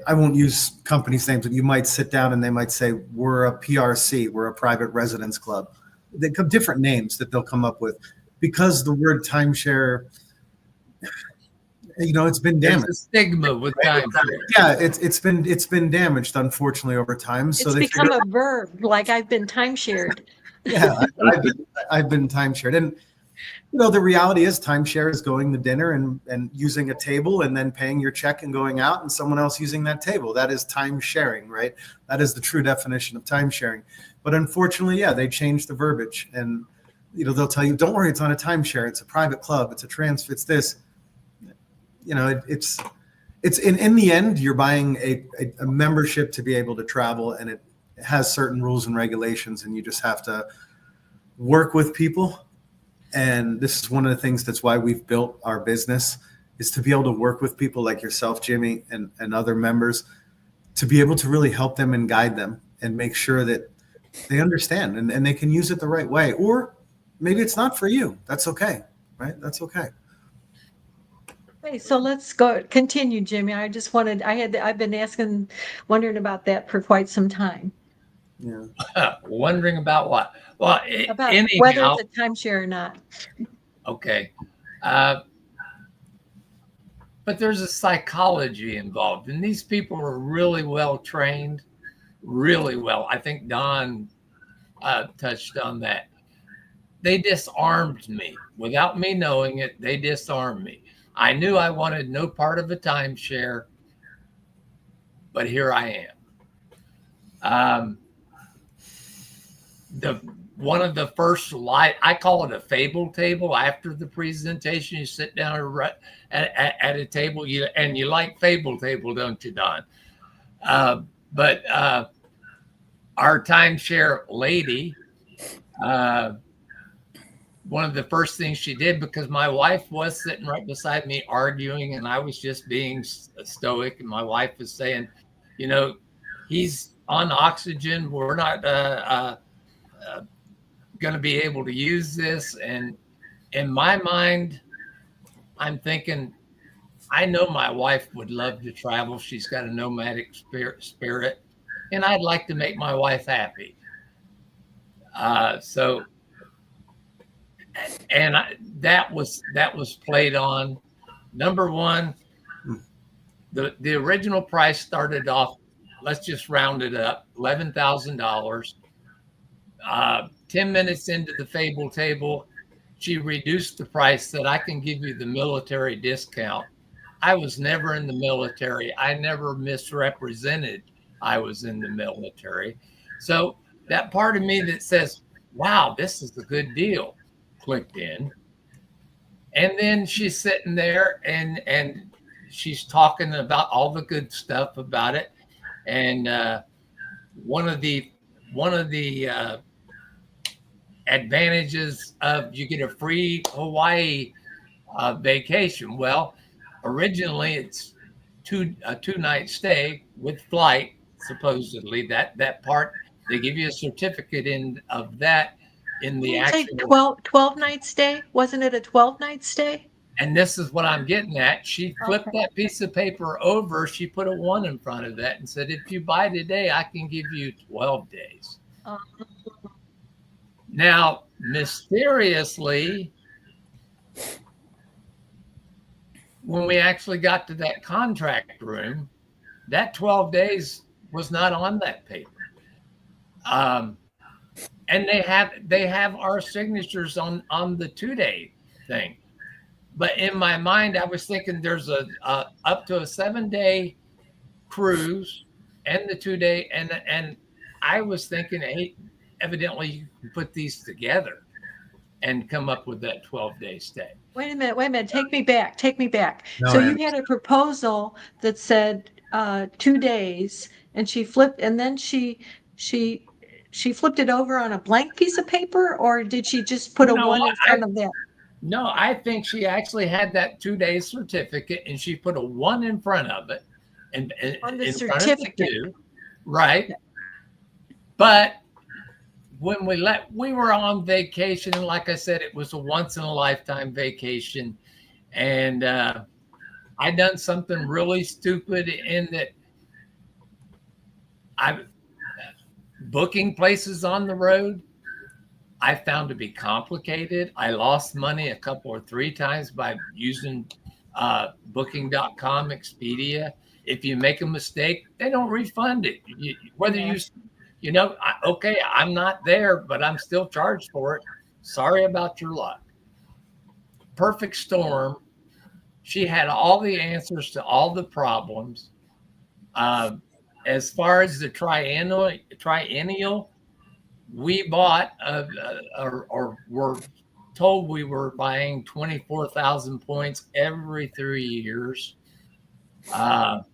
I won't use companies' names, but you might sit down and they might say we're a PRC, we're a private residence club. They have different names that they'll come up with because the word timeshare, it's been damaged. There's a stigma with timeshare. Yeah, it's been damaged, unfortunately, over time. So it's become a verb, like I've been timeshared. Yeah, I've been timeshared. And the reality is timeshare is going to dinner and using a table and then paying your check and going out and someone else using that table. That is time sharing, right? That is the true definition of time sharing. But unfortunately, yeah, they changed the verbiage and they'll tell you, don't worry, it's not a timeshare. It's a private club. It's a transfer. It's this. It's in the end, you're buying a membership to be able to travel, and it has certain rules and regulations, and you just have to work with people. And this is one of the things that's why we've built our business, is to be able to work with people like yourself, Jimmy, and other members, to be able to really help them and guide them and make sure that they understand and they can use it the right way. Or maybe it's not for you. That's okay, right? That's okay. Okay, so let's continue, Jimmy. I've been wondering about that for quite some time. Yeah. Wondering about what? Well, About anyhow, whether it's a timeshare or not. Okay. But there's a psychology involved, and these people are really well trained, really well. I think Don touched on that. They disarmed me without me knowing it. They disarmed me. I knew I wanted no part of a timeshare, but here I am. One of the first I call it a fable table. After the presentation, you sit down at a table, and you like fable table, don't you, Don? But our timeshare lady, one of the first things she did, because my wife was sitting right beside me arguing, and I was just being stoic, and my wife was saying, you know, he's on oxygen. We're not going to be able to use this. And in my mind, I'm thinking, I know my wife would love to travel. She's got a nomadic spirit, and I'd like to make my wife happy. That was played on. Number one, the original price started off, let's just round it up, $11,000. 10 minutes into the Fable table, she reduced the price, that I can give you the military discount. I was never in the military. I never misrepresented I was in the military. So that part of me that says, wow, this is a good deal, clicked in. And then she's sitting there and she's talking about all the good stuff about it. And one of the advantages of, you get a free Hawaii vacation. Well, originally it's a 2-night stay with flight, supposedly. That part, they give you a certificate of that in the actual 12-night stay. Wasn't it a 12-night stay? And this is what I'm getting at. She flipped that piece of paper over. She put a 1 in front of that and said, if you buy today, I can give you 12 days. Now, mysteriously, when we actually got to that contract room, that 12 days was not on that paper. And they have our signatures on the 2-day thing. But in my mind, I was thinking there's up to a 7-day cruise and the 2-day, and I was thinking, hey, evidently you can put these together and come up with that 12-day stay. Wait a minute. Take me back. No, So you had a proposal that said 2 days, and she flipped, and then she flipped it over on a blank piece of paper, or did she just put a 1 in front of that? No, I think she actually had that 2-day certificate, and she put a 1 in front of it, and On the in certificate. front of the 2, right? But when we were on vacation, and like I said, it was a once in a lifetime vacation, and I done something really stupid in that I booking places on the road, I found to be complicated. I lost money a couple or 3 times by using booking.com, Expedia. If you make a mistake, they don't refund it. Okay, I'm not there, but I'm still charged for it. Sorry about your luck. Perfect storm. She had all the answers to all the problems. As far as the triennial, we bought or were told we were buying 24,000 points every 3 years that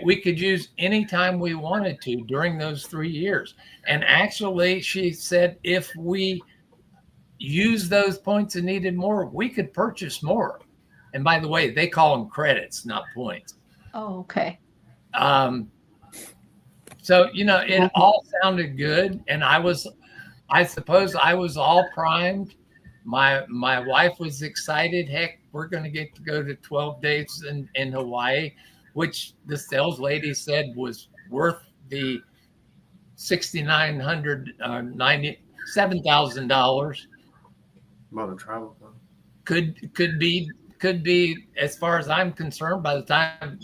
we could use anytime we wanted to during those 3 years. And actually, she said if we used those points and needed more, we could purchase more. And by the way, they call them credits, not points. Oh, okay. So, it all sounded good. And I suppose I was all primed. My wife was excited. Heck, we're going to get to go to 12 days in Hawaii, which the sales lady said was worth the $7,000. About a travel. Could be, as far as I'm concerned, by the time,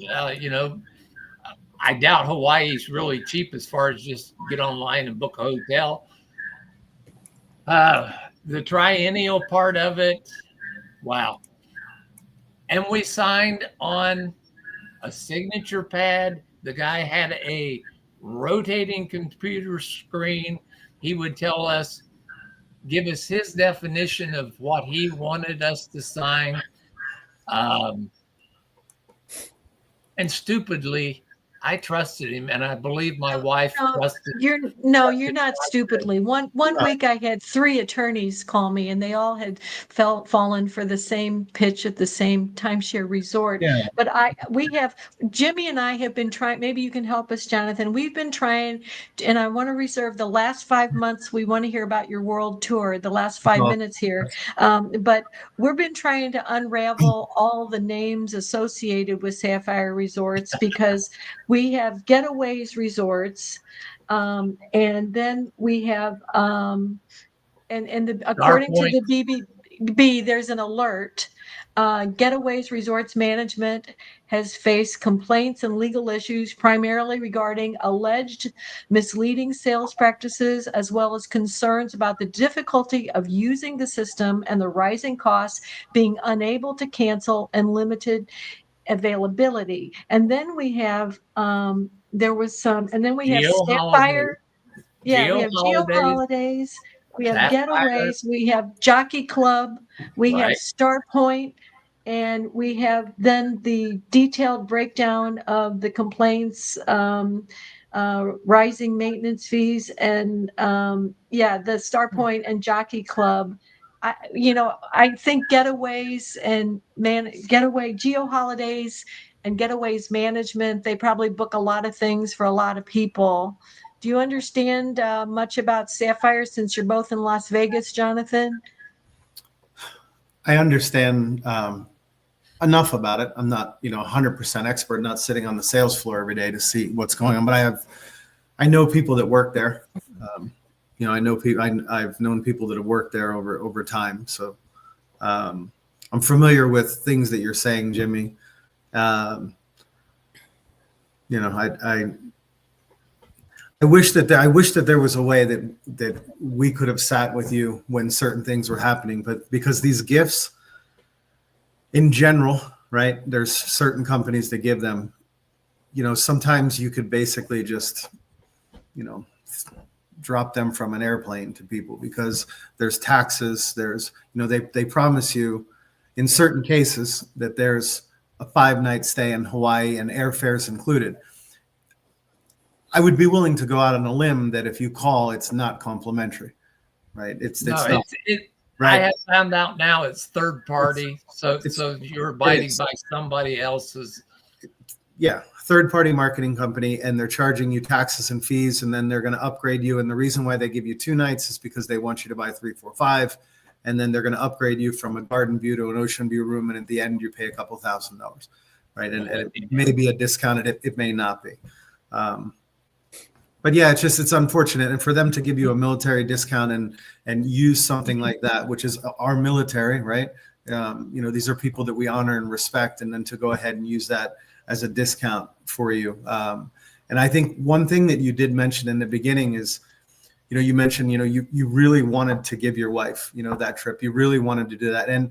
I doubt Hawaii's really cheap as far as just get online and book a hotel. The triennial part of it, wow. And we signed on a signature pad. The guy had a rotating computer screen. He would tell us, give us his definition of what he wanted us to sign. And stupidly, I trusted him, and I believe my wife No, trusted. you're not stupidly. One week I had 3 attorneys call me, and they all had fallen for the same pitch at the same timeshare resort. Yeah. But Jimmy and I have been trying, maybe you can help us, Jonathan. We've been trying, and I want to reserve the last 5 months. We want to hear about your world tour, the last 5 minutes here. But we've been trying to unravel all the names associated with Sapphire Resorts, because we have Getaways Resorts, and then we have, according to the BBB, there's an alert. Getaways Resorts Management has faced complaints and legal issues primarily regarding alleged misleading sales practices, as well as concerns about the difficulty of using the system and the rising costs, being unable to cancel, and limited availability. And then we have there was some, and then we have Geo Sapphire. Yeah, we have Geo Holidays. Holidays, we have Sapphire. Getaways, we have Jockey Club, we have Right. Star Point, and we have then the detailed breakdown of the complaints, rising maintenance fees, and the Star Point and Jockey Club. I think Geo Holidays and Getaways Management, they probably book a lot of things for a lot of people. Do you understand much about Sapphire, since you're both in Las Vegas, Jonathan? I understand enough about it. I'm not, 100% expert, not sitting on the sales floor every day to see what's going on, but I know people that work there. I know people, I've known people that have worked there over time. So I'm familiar with things that you're saying, Jimmy. I wish that there was a way that we could have sat with you when certain things were happening, but because these gifts in general, right? There's certain companies that give them, sometimes you could basically just, drop them from an airplane to people, because there's taxes, there's, they promise you in certain cases that there's a 5-night stay in Hawaii and airfares included. I would be willing to go out on a limb that if you call, it's not complimentary, right? It's not, right. I have found out now it's third party. So you're abiding by somebody else's. Yeah, third party marketing company, and they're charging you taxes and fees, and then they're going to upgrade you. And the reason why they give you 2 nights is because they want you to buy 3, 4, 5, and then they're going to upgrade you from a garden view to an ocean view room, and at the end you pay a couple $1,000s, right? And it may be a discount, it may not be. But yeah, it's unfortunate, and for them to give you a military discount and use something like that, which is our military, right? These are people that we honor and respect, and then to go ahead and use that as a discount for you. And I think one thing that you did mention in the beginning is, you mentioned, you really wanted to give your wife, that trip. You really wanted to do that, and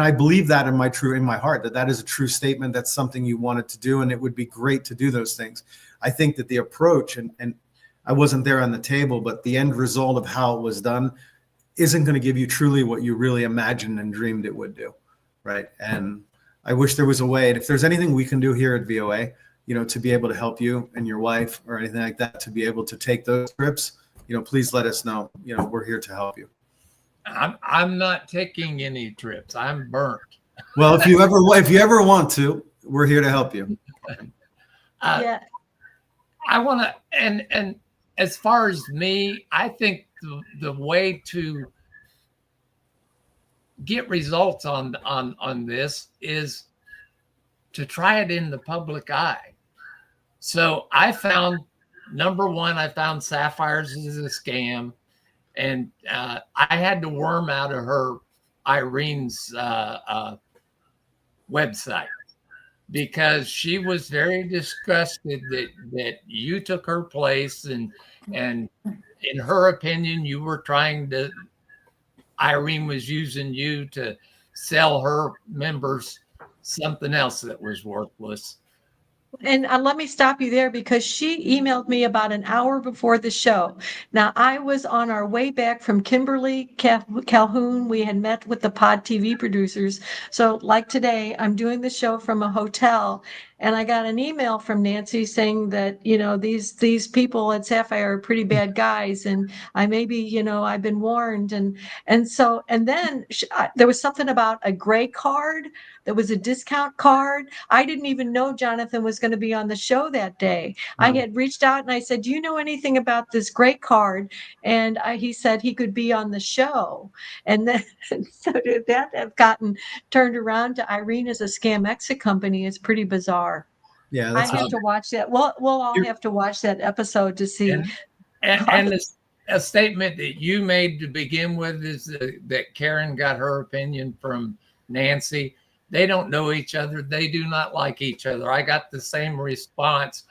I believe that in my heart that is a true statement. That's something you wanted to do, and it would be great to do those things. I think that the approach, and I wasn't there on the table, but the end result of how it was done isn't going to give you truly what you really imagined and dreamed it would do, right? And I wish there was a way, and if there's anything we can do here at VOA, to be able to help you and your wife or anything like that, to be able to take those trips, please let us know. We're here to help you. I'm not taking any trips. I'm burnt. Well, if you ever want to, we're here to help you. Yeah. I want to, and as far as me, I think the way to get results on this is to try it in the public eye. So I found, number one, Sapphires is a scam, and I had to worm out of her Irene's website, because she was very disgusted that you took her place, and in her opinion, you were Irene was using you to sell her members something else that was worthless. And let me stop you there, because she emailed me about an hour before the show. Now, I was on our way back from Kimberly, Calhoun. We had met with the Pod TV producers. So like today, I'm doing the show from a hotel, And I got an email from Nancy saying that, these people at Sapphire are pretty bad guys. And I maybe, I've been warned. And then there was something about a gray card. There was a discount card. I didn't even know Jonathan was going to be on the show that day. I had reached out and I said, do you know anything about this gray card? And he said he could be on the show. And then so that have gotten turned around to Irene as a scam exit company is pretty bizarre. Yeah, I have to watch that. We'll all have to watch that episode to see. And a statement that you made to begin with is that Karen got her opinion from Nancy. They don't know each other. They do not like each other. I got the same response.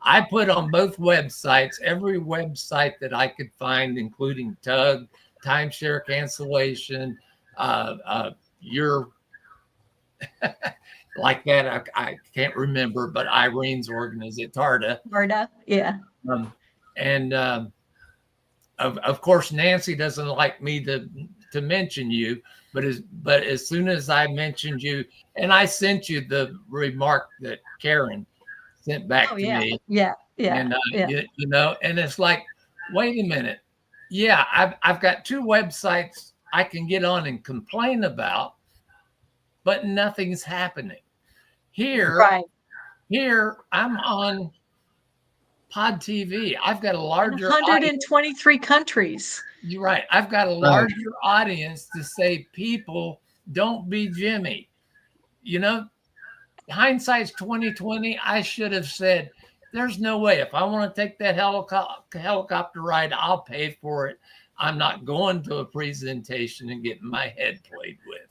I put on both websites, every website that I could find, including Tug, Timeshare Cancellation, your like that. I can't remember, but Irene's organization, TARDA. TARDA, yeah. Of course, Nancy doesn't like me to mention you, but as soon as I mentioned you, and I sent you the remark that Karen sent back to me. Yeah. And and it's like, wait a minute. Yeah, I've got two websites I can get on and complain about, but nothing's happening. Here I'm on Pod TV. I've got a larger 123 countries. You're right. I've got a larger audience to say, people, don't be Jimmy. Hindsight's 2020. I should have said, there's no way. If I want to take that helicopter ride, I'll pay for it. I'm not going to a presentation and getting my head played with.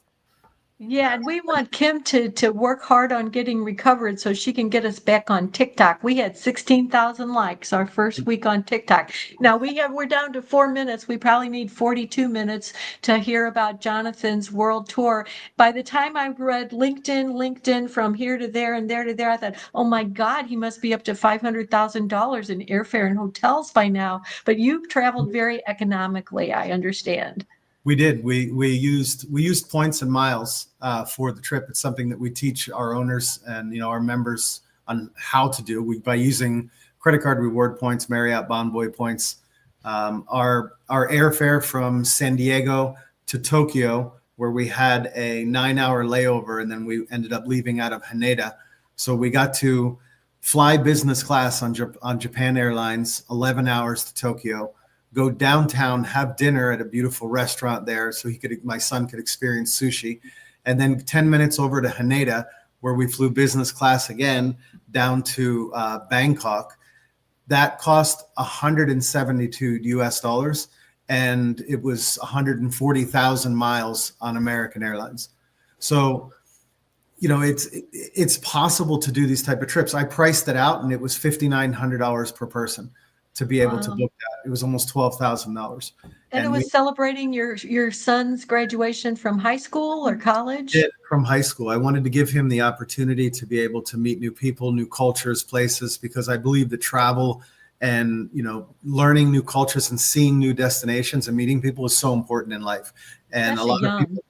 Yeah, and we want Kim to work hard on getting recovered so she can get us back on TikTok. We had 16,000 likes our first week on TikTok. Now we're down to 4 minutes. We probably need 42 minutes to hear about Jonathan's world tour. By the time I read LinkedIn from here to there and there to there, I thought, oh my God, he must be up to $500,000 in airfare and hotels by now. But you've traveled very economically, I understand. We did. We used points and miles for the trip. It's something that we teach our owners and our members on how to do. By using credit card reward points, Marriott Bonvoy points. Our airfare from San Diego to Tokyo, where we had a 9-hour layover, and then we ended up leaving out of Haneda. So we got to fly business class on Japan Airlines, 11 hours to Tokyo. Go downtown, have dinner at a beautiful restaurant there so my son could experience sushi. And then 10 minutes over to Haneda, where we flew business class again down to Bangkok. That cost $172 and it was 140,000 miles on American Airlines. So, it's possible to do these type of trips. I priced it out and it was $5,900 per person to be able to book that. It was almost $12,000. And it was celebrating your son's graduation from high school or college? From high school. I wanted to give him the opportunity to be able to meet new people, new cultures, places, because I believe that travel and, learning new cultures and seeing new destinations and meeting people is so important in life. And especially a lot of people,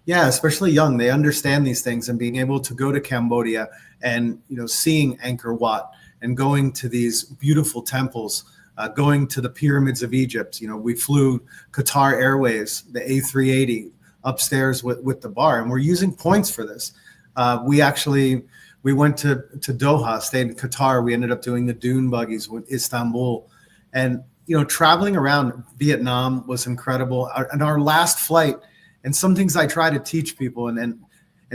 especially young, they understand these things, and being able to go to Cambodia and, seeing Angkor Wat and going to these beautiful temples, going to the pyramids of Egypt. We flew Qatar Airways, the A380 upstairs with the bar, and we're using points for this. We went to Doha, stayed in Qatar. We ended up doing the dune buggies with Istanbul, and traveling around Vietnam was incredible. And our last flight, and some things I try to teach people and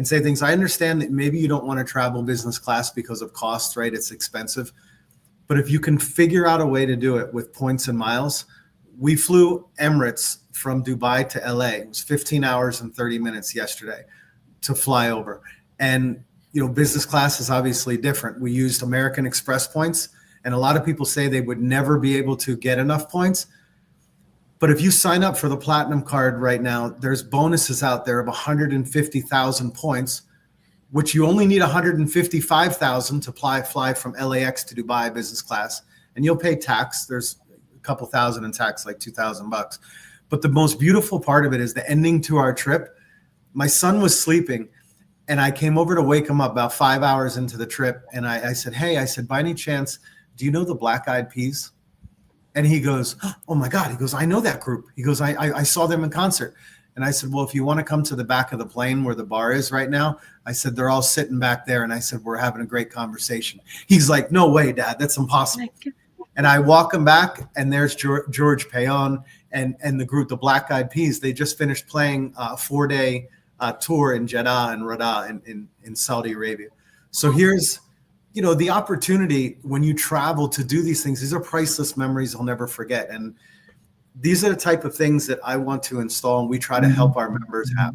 say things. I understand that maybe you don't want to travel business class because of costs, right? It's expensive. But if you can figure out a way to do it with points and miles, we flew Emirates from Dubai to LA. It was 15 hours and 30 minutes yesterday to fly over. And, business class is obviously different. We used American Express points, and a lot of people say they would never be able to get enough points. But if you sign up for the Platinum card right now, there's bonuses out there of 150,000 points, which you only need 155,000 to fly from LAX to Dubai business class. And you'll pay tax. There's a couple thousand in tax, like $2,000. But the most beautiful part of it is the ending to our trip. My son was sleeping, And I came over to wake him up about 5 hours into the trip. And I said, hey, I said, by any chance, do you know the Black Eyed Peas? And he goes, oh my God. He goes, I know that group. He goes, I saw them in concert. And I said, well, if you want to come to the back of the plane where the bar is right now, I said, they're all sitting back there. And I said, we're having a great conversation. He's like, no way, Dad, that's impossible. And I walk him back, and there's George Payon and the group, the Black Eyed Peas. They just finished playing a 4-day tour in Jeddah and Rada in Saudi Arabia. So here's, the opportunity when you travel to do these things. These are priceless memories I'll never forget. And these are the type of things that I want to install, and we try to help our members have,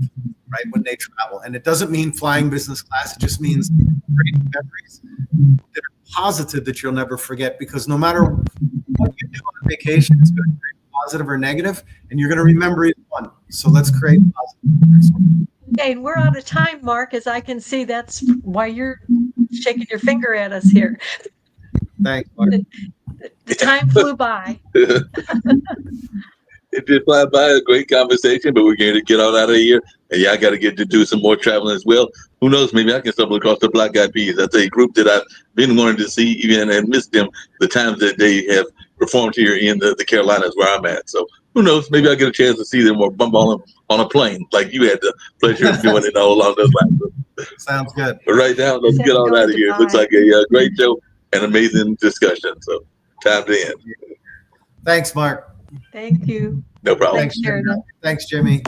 right, when they travel. And it doesn't mean flying business class. It just means creating memories that are positive that you'll never forget, because no matter what you do on vacation, it's going to be positive or negative, and you're going to remember each one. So let's create positive memories. Okay, and we're out of time, Mark, as I can see. That's why you're shaking your finger at us here. Thanks, Mark. The time flew by. It did fly by, a great conversation, but we're going to get all out of here. And I got to get to do some more traveling as well. Who knows? Maybe I can stumble across the Black Eyed Peas. That's a group that I've been wanting to see, even and missed them the times that they have performed here in the Carolinas where I'm at. So who knows? Maybe I'll get a chance to see them or bump on a plane like you had the pleasure of doing it all along those lines. Sounds good. But right now, let's get on out of here. It looks like a great show and amazing discussion. So time to end. Thanks, Mark. Thank you. No problem. Thanks, Jimmy.